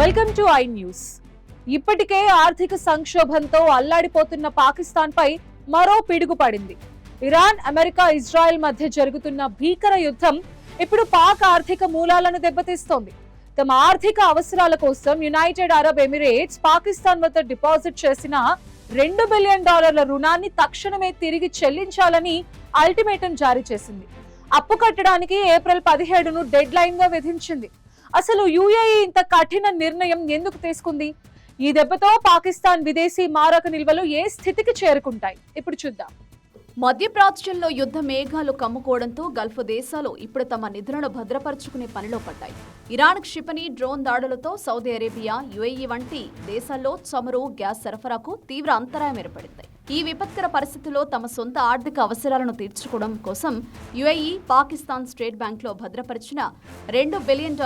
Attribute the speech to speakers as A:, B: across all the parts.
A: Welcome to I news. ఇప్పటికే ఆర్థిక సంక్షోభంతో అల్లాడిపోతున్న పాకిస్తాన్ పై మరో పిడుగు పడింది. ఇరాన్, అమెరికా, ఇజ్రాయెల్ మధ్య జరుగుతున్న భీకర యుద్ధం ఇప్పుడు పాక్ ఆర్థిక మూలాలను దెబ్బతీస్తోంది. తమ ఆర్థిక అవసరాల కోసం యునైటెడ్ అరబ్ ఎమిరేట్స్ పాకిస్తాన్ వద్ద డిపాజిట్ చేసిన $2 బిలియన్ రుణాన్ని తక్షణమే తిరిగి చెల్లించాలని అల్టిమేటం జారీ చేసింది. అప్పు కట్టడానికి ఏప్రిల్ 17ను డెడ్ లైన్ గా విధించింది. అసలు యుఏఈ ఇంత కఠిన నిర్ణయం ఎందుకు తీసుకుంది? ఈ దెబ్బతో పాకిస్తాన్ విదేశీ మారక నిల్వలు ఏ స్థితికి చేరుకుంటాయి? ఇప్పుడు చూద్దాం.
B: మధ్యప్రాచ్యంలో యుద్ధ మేఘాలు కమ్ముకోవడంతో గల్ఫ్ దేశాలు ఇప్పుడు తమ నిధులను భద్రపరుచుకునే పనిలో పడ్డాయి. ఇరాన్ క్షిపణి, డ్రోన్ దాడులతో సౌదీ అరేబియా, యుఏఈ వంటి దేశాల్లో చమురు, గ్యాస్ సరఫరాకు తీవ్ర అంతరాయం ఏర్పడింది. ఈ విపత్కర పరిస్థితుల్లో తమ సొంత ఆర్థిక అవసరాలను తీర్చుకోవడం కోసం యుఏఈ పాకిస్తాన్ స్టేట్ బ్యాంక్లో భద్రపరిచిన $2 బిలియన్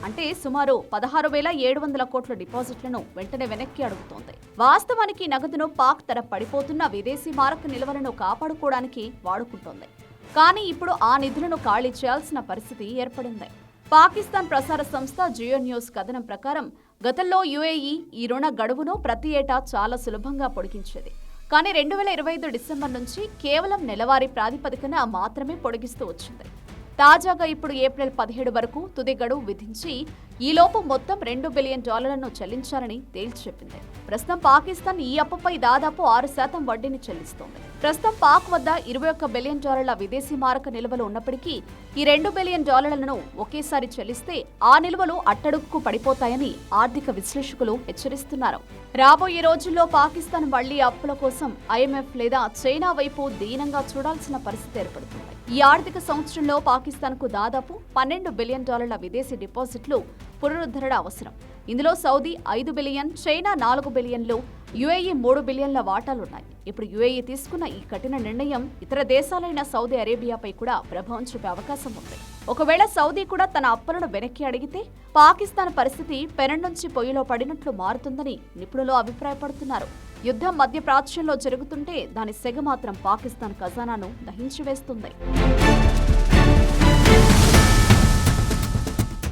B: అంటే సుమారు 16,700 కోట్ల డిపాజిట్లను వెంటనే వెనక్కి అడుగుతోంది. వాస్తవానికి నగదును పాక్ తన పడిపోతున్న విదేశీ మారక నిల్వలను కాపాడుకోవడానికి వాడుకుంటోంది. కానీ ఇప్పుడు ఆ నిధులను ఖాళీ చేయాల్సిన పరిస్థితి ఏర్పడింది. పాకిస్తాన్ ప్రసార సంస్థ జియో న్యూస్ కథనం ప్రకారం గతంలో యుఏఈ ఈ రుణ గడువును ప్రతి ఏటా చాలా సులభంగా పొడిగించేది. కానీ 2025 డిసెంబర్ నుంచి కేవలం నెలవారీ ప్రాతిపదికన మాత్రమే పొడిగిస్తూ వచ్చింది. తాజాగా ఇప్పుడు ఏప్రిల్ 17 వరకు తుది గడువు విధించి ఈలోపు మొత్తం $2 బిలియన్ చెల్లించాలని తేల్చెప్పింది. ప్రస్తుతం పాకిస్తాన్ ఈ అప్పుపై దాదాపు 6% వడ్డీని చెల్లిస్తోంది. ప్రస్తుతం పాక్ వద్ద $21 బిలియన్ విదేశీ మారక నిల్వలు ఉన్నప్పటికీ ఈ $2 బిలియన్ ఒకేసారి చెల్లిస్తే ఆ నిల్వలు అట్టడుగుకు పడిపోతాయని ఆర్థిక విశ్లేషకులు హెచ్చరిస్తున్నారు. రాబోయే రోజుల్లో పాకిస్తాన్ మళ్లీ అప్పుల కోసం IMF లేదా చైనా వైపు దీనంగా చూడాల్సిన పరిస్థితి ఏర్పడుతుంది. ఈ ఆర్థిక సంవత్సరంలో పాకిస్తాన్కు దాదాపు $12 బిలియన్ విదేశీ డిపాజిట్లు పునరుద్ధరణ అవసరం. ఇందులో సౌదీ $5 బిలియన్, చైనా $4 బిలియన్లు, యుఏఈ $3 బిలియన్ల వాటాలున్నాయి. ఇప్పుడు యుఏఈ తీసుకున్న ఈ కఠిన నిర్ణయం ఇతర దేశాలైన సౌదీ అరేబియాపై కూడా ప్రభావం చూపే అవకాశం ఉంది. ఒకవేళ సౌదీ కూడా తన అప్పులను వెనక్కి అడిగితే పాకిస్తాన్ పరిస్థితి పెనం నుంచి పొయ్యిలో పడినట్లు మారుతుందని నిపుణులు అభిప్రాయపడుతున్నారు. యుద్ధం మధ్య ప్రాచ్యంలో జరుగుతుంటే దాని సెగ మాత్రం పాకిస్తాన్ ఖజానాను దహించివేస్తుంది.